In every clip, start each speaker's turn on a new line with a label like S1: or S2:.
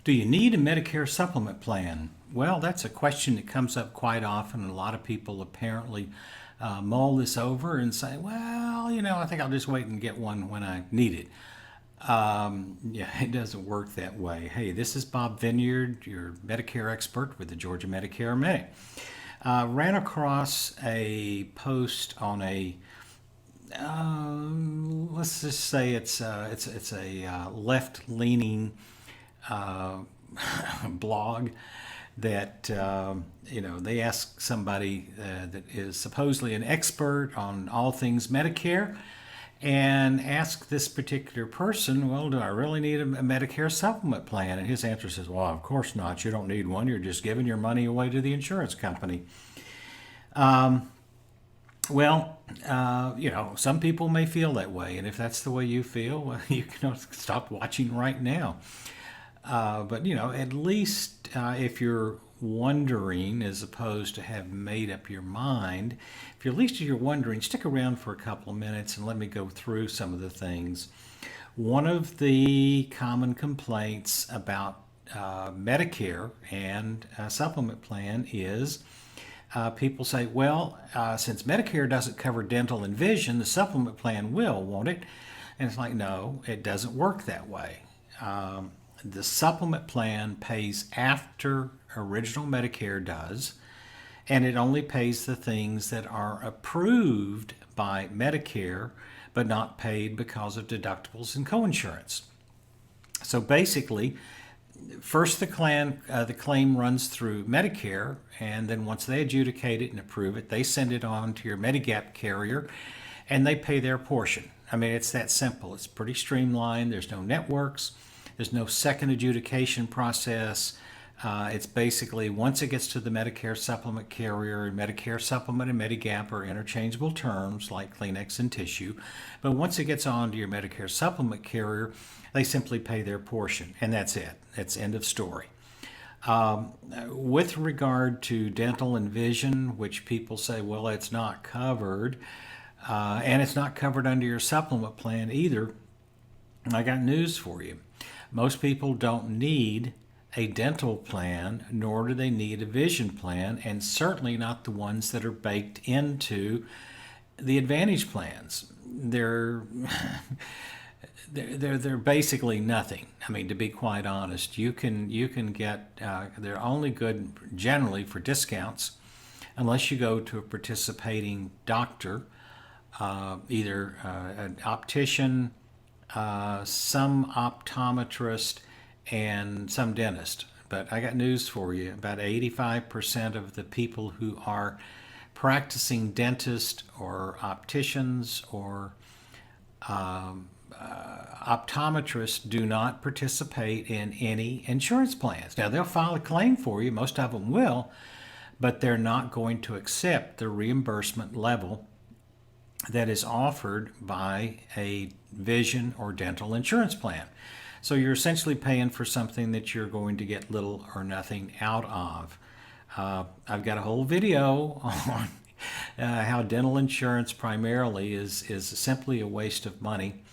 S1: Do you need a Medicare supplement plan? Well, that's a question that comes up quite often, and a lot of people apparently mull this over and say, well, I think I'll just wait and get one when I need it. Yeah, it doesn't work that way. Hey, this is Bob Vineyard, your Medicare expert with the Georgia Medicare Minute. Ran across a post on a let's just say it's a left-leaning blog that they ask somebody that is supposedly an expert on all things Medicare, and ask this particular person, well, do I really need a Medicare supplement plan? And his answer says, well, of course not. You don't need one. You're just giving your money away to the insurance company. Some people may feel that way, and if that's the way you feel, well, you can stop watching right now. But at least if you're wondering as opposed to have made up your mind, if at least you're wondering, stick around for a couple of minutes and let me go through some of the things. One of the common complaints about Medicare and supplement plan is people say, well, since Medicare doesn't cover dental and vision, the supplement plan will, won't it? And it's like, no, it doesn't work that way. The supplement plan pays after original Medicare does, and it only pays the things that are approved by Medicare but not paid because of deductibles and coinsurance. So basically, first the claim runs through Medicare, and then once they adjudicate it and approve it, they send it on to your Medigap carrier, and they pay their portion. I mean, it's that simple. It's pretty streamlined. There's no networks. There's no second adjudication process. It's basically once it gets to the Medicare supplement carrier, and Medicare supplement and Medigap are interchangeable terms like Kleenex and tissue. But once it gets on to your Medicare supplement carrier, they simply pay their portion, and that's it. That's end of story. With regard to dental and vision, which people say, well, it's not covered, and it's not covered under your supplement plan either, I got news for you. Most people don't need a dental plan, nor do they need a vision plan, and certainly not the ones that are baked into the Advantage plans. They're basically nothing. I mean, to be quite honest, you can get they're only good generally for discounts, unless you go to a participating doctor, either an optician, some optometrist, and some dentist. But I got news for you. About 85% of the people who are practicing dentists or opticians or optometrists do not participate in any insurance plans. Now, they'll file a claim for you. Most of them will, but they're not going to accept the reimbursement level that is offered by a vision or dental insurance plan. So you're essentially paying for something that you're going to get little or nothing out of. I've got a whole video on how dental insurance primarily is simply a waste of money.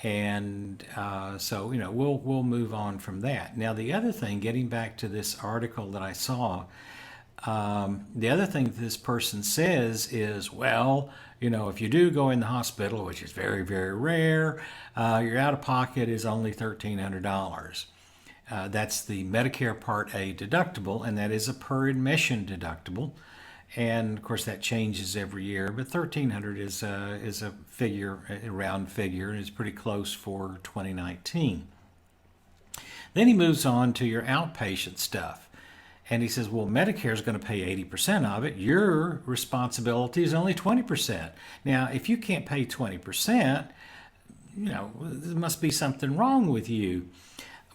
S1: And so we'll move on from that. Now, the other thing, getting back to this article that I saw, the other thing that this person says is, well, if you do go in the hospital, which is very, very rare, your out-of-pocket is only $1,300. That's the Medicare Part A deductible, and that is a per-admission deductible. And of course, that changes every year, but $1,300 is a figure, a round figure, and it's pretty close for 2019. Then he moves on to your outpatient stuff. And he says, well, Medicare is going to pay 80% of it. Your responsibility is only 20%. Now, if you can't pay 20%, there must be something wrong with you.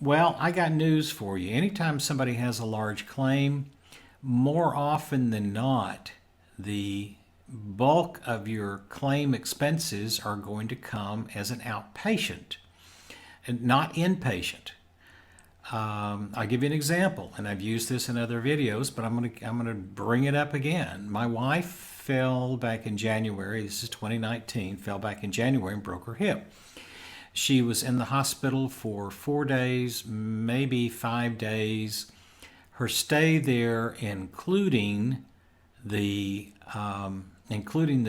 S1: Well, I got news for you. Anytime somebody has a large claim, more often than not, the bulk of your claim expenses are going to come as an outpatient and not inpatient. I'll give you an example, and I've used this in other videos, but I'm gonna bring it up again. My wife fell back in January. This is 2019. Fell back in January and broke her hip. She was in the hospital for 4 days, maybe 5 days. Her stay there, including the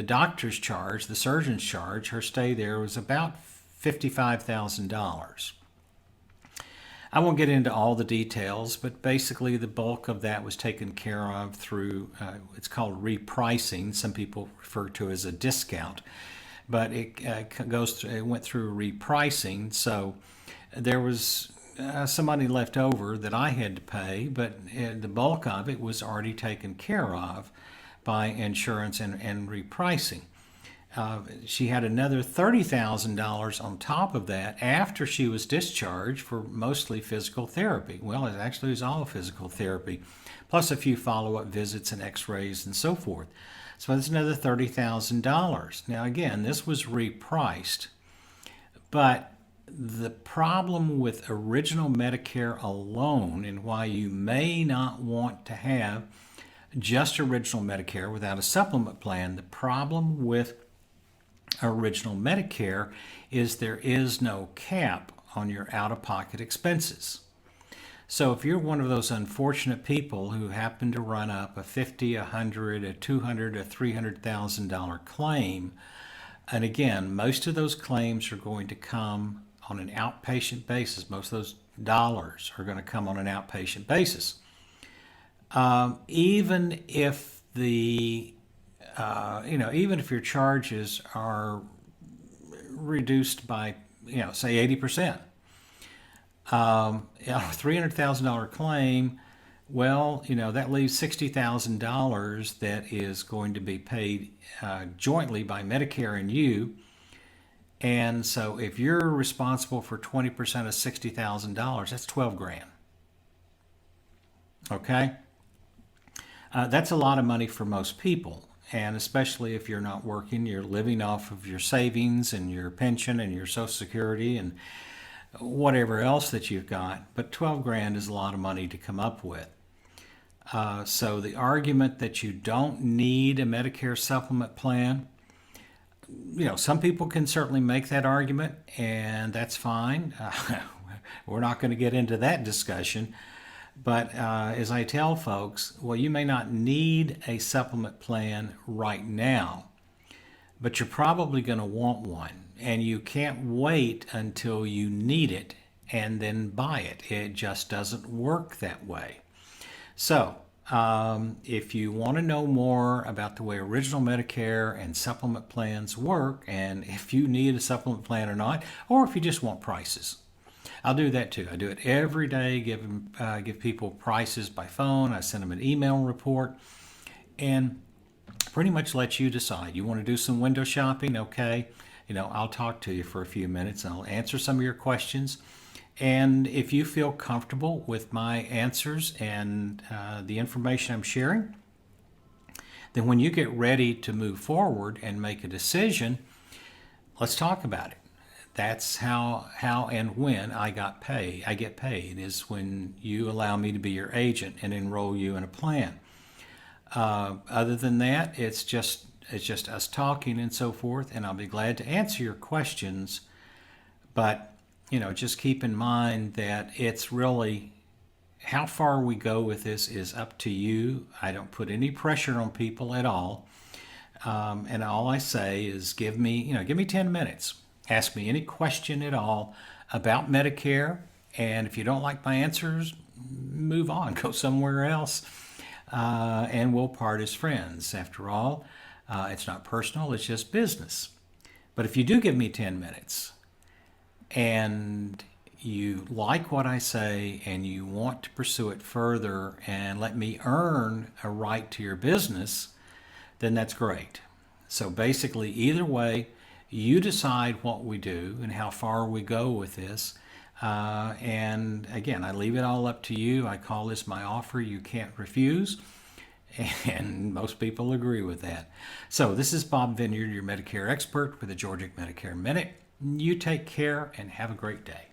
S1: doctor's charge, the surgeon's charge, her stay there was about $55,000. I won't get into all the details, but basically the bulk of that was taken care of through, it's called repricing. Some people refer to it as a discount, but it went through repricing. So there was some money left over that I had to pay, but the bulk of it was already taken care of by insurance and repricing. She had another $30,000 on top of that after she was discharged for mostly physical therapy. Well, it actually was all physical therapy, plus a few follow-up visits and x-rays and so forth. So that's another $30,000. Now, again, this was repriced, but the problem with original Medicare alone, and why you may not want to have just original Medicare without a supplement plan, the problem with original Medicare is there is no cap on your out-of-pocket expenses. So if you're one of those unfortunate people who happen to run up a $50, $100, a $200, a $300,000 claim, and again, most of those claims are going to come on an outpatient basis. Most of those dollars are going to come on an outpatient basis. Even if even if your charges are reduced by, say 80%, a $300,000 claim, well, that leaves $60,000 that is going to be paid jointly by Medicare and you. And so if you're responsible for 20% of $60,000, that's 12 grand. Okay? That's a lot of money for most people. And especially if you're not working, you're living off of your savings and your pension and your Social Security and whatever else that you've got. But 12 grand is a lot of money to come up with. So the argument that you don't need a Medicare supplement plan, some people can certainly make that argument, and that's fine. We're not going to get into that discussion. But as I tell folks, well, you may not need a supplement plan right now, but you're probably going to want one. And you can't wait until you need it and then buy it. It just doesn't work that way. So if you want to know more about the way original Medicare and supplement plans work, and if you need a supplement plan or not, or if you just want prices, I'll do that too. I do it every day, give people prices by phone. I send them an email report and pretty much let you decide. You want to do some window shopping? Okay. I'll talk to you for a few minutes. I'll answer some of your questions. And if you feel comfortable with my answers and the information I'm sharing, then when you get ready to move forward and make a decision, let's talk about it. That's how and when I get paid is when you allow me to be your agent and enroll you in a plan. Other than that, it's just us talking and so forth, and I'll be glad to answer your questions. But just keep in mind that it's really how far we go with this is up to you. I don't put any pressure on people at all, and all I say is give me 10 minutes. Ask me any question at all about Medicare, and if you don't like my answers, move on, go somewhere else, and we'll part as friends. After all, it's not personal, it's just business. But if you do give me 10 minutes and you like what I say and you want to pursue it further and let me earn a right to your business, then that's great. So basically, either way, you decide what we do and how far we go with this. And again, I leave it all up to you. I call this my offer you can't refuse. And most people agree with that. So this is Bob Vineyard, your Medicare expert with the Georgia Medicare Minute. You take care and have a great day.